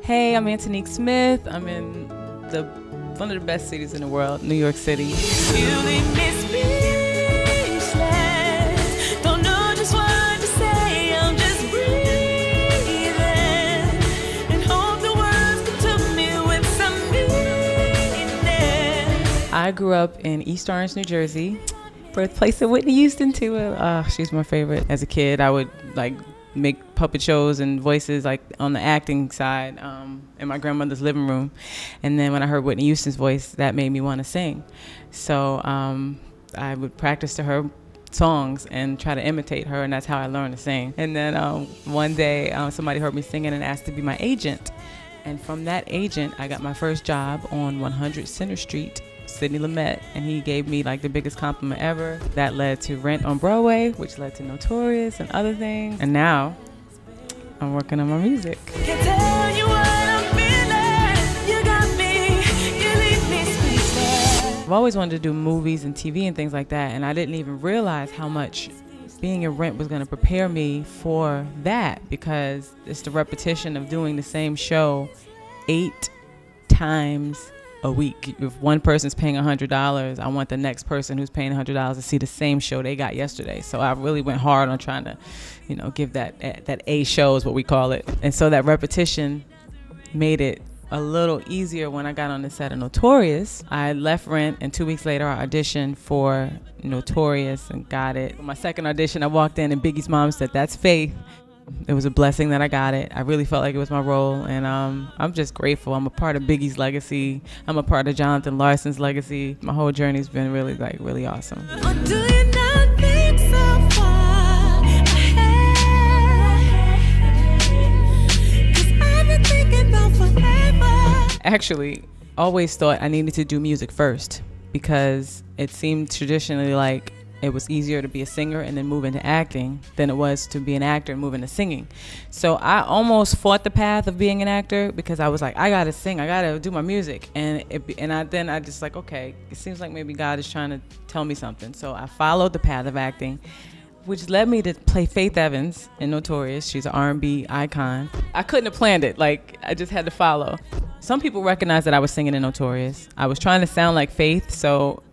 Hey, I'm Antonique Smith. I'm in one of the best cities in the world, New York City. You leave me speechless. Don't know just what to say. I'm just breathing and hope the words come to me with some meaning. I grew up in East Orange, New Jersey, birthplace of Whitney Houston too. She's my favorite. As a kid, I would make puppet shows and voices on the acting side in my grandmother's living room, and then when I heard Whitney Houston's voice, that made me want to sing. So I would practice to her songs and try to imitate her, and that's how I learned to sing. And then one day somebody heard me singing and asked to be my agent, and from that agent I got my first job on 100 Center Street, Sidney Lumet, and he gave me the biggest compliment ever. That led to Rent on Broadway, which led to Notorious and other things. And now I'm working on my music. Can't tell you what I'm feeling. You got me, you leave me speechless. I've always wanted to do movies and TV and things like that, and I didn't even realize how much being in Rent was going to prepare me for that, because it's the repetition of doing the same show 8 times a week. If one person's paying $100, I want the next person who's paying $100 to see the same show they got yesterday. So I really went hard on trying to, give that A show is what we call it. And so that repetition made it a little easier when I got on the set of Notorious. I left Rent, and 2 weeks later I auditioned for Notorious and got it. My second audition, I walked in and Biggie's mom said, "That's Faith." It was a blessing that I got it. I really felt like it was my role, and I'm just grateful. I'm a part of Biggie's legacy. I'm a part of Jonathan Larson's legacy. My whole journey's been really awesome. Or do you not think so far ahead? 'Cause I've been thinking about forever. Actually, always thought I needed to do music first, because it seemed traditionally like it was easier to be a singer and then move into acting than it was to be an actor and move into singing. So I almost fought the path of being an actor, because I was like, I gotta sing, I gotta do my music. And I just okay, it seems like maybe God is trying to tell me something. So I followed the path of acting, which led me to play Faith Evans in Notorious. She's an R&B icon. I couldn't have planned it. I just had to follow. Some people recognized that I was singing in Notorious. I was trying to sound like Faith, so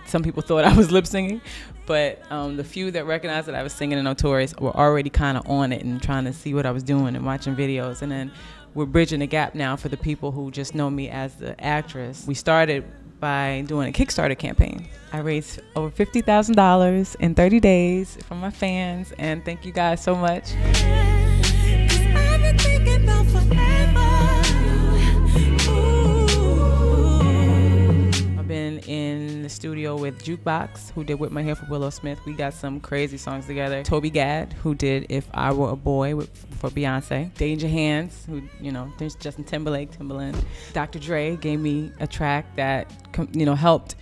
some people thought I was lip singing, but the few that recognized that I was singing in Notorious were already kind of on it and trying to see what I was doing and watching videos. And then we're bridging the gap now for the people who just know me as the actress. We started by doing a Kickstarter campaign. I raised over $50,000 in 30 days from my fans, and thank you guys so much. 'Cause I've been thinking about forever. Been in the studio with Jukebox, who did Whip My Hair for Willow Smith. We got some crazy songs together. Toby, who did If I Were a Boy for Beyonce. Danger Hands, who, there's Justin Timberlake, Timberland. Dr. Dre gave me a track that, helped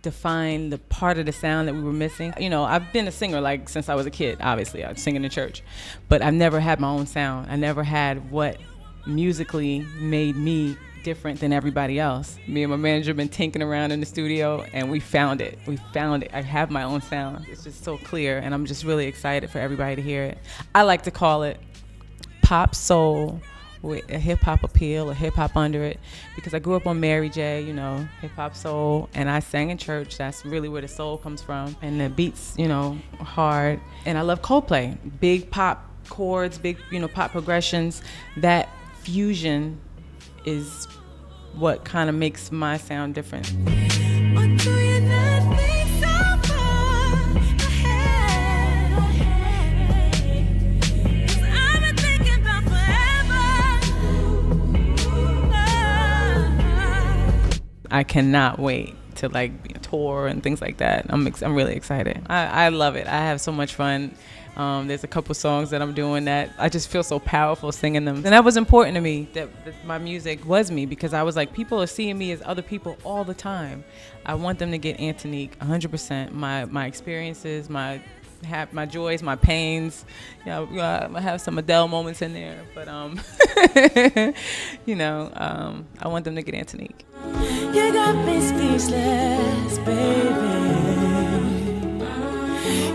define the part of the sound that we were missing. I've been a singer since I was a kid, obviously. I was singing in church, but I've never had my own sound. I never had what musically made me different than everybody else. Me and my manager have been tinkering around in the studio, and we found it. I have my own sound. It's just so clear, and I'm just really excited for everybody to hear it. I like to call it pop soul with a hip hop appeal, a hip hop under it, because I grew up on Mary J, hip hop soul, and I sang in church. That's really where the soul comes from, and the beats, hard. And I love Coldplay, big pop chords, big, pop progressions. That fusion is what kind of makes my sound different. Or do you not think so far ahead? 'Cause I've been thinking about forever. I cannot wait to tour and things like that. I'm really excited. I love it. I have so much fun. There's a couple songs that I'm doing that I just feel so powerful singing them. And that was important to me, that my music was me, because I was people are seeing me as other people all the time. I want them to get Antonique 100%. My experiences, my joys, my pains. I have some Adele moments in there, but I want them to get Antonique. You got me speechless, baby.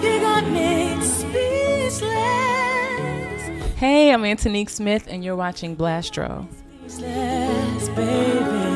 You got me speechless. Hey, I'm Antonique Smith, and you're watching Blastro. Speechless, baby.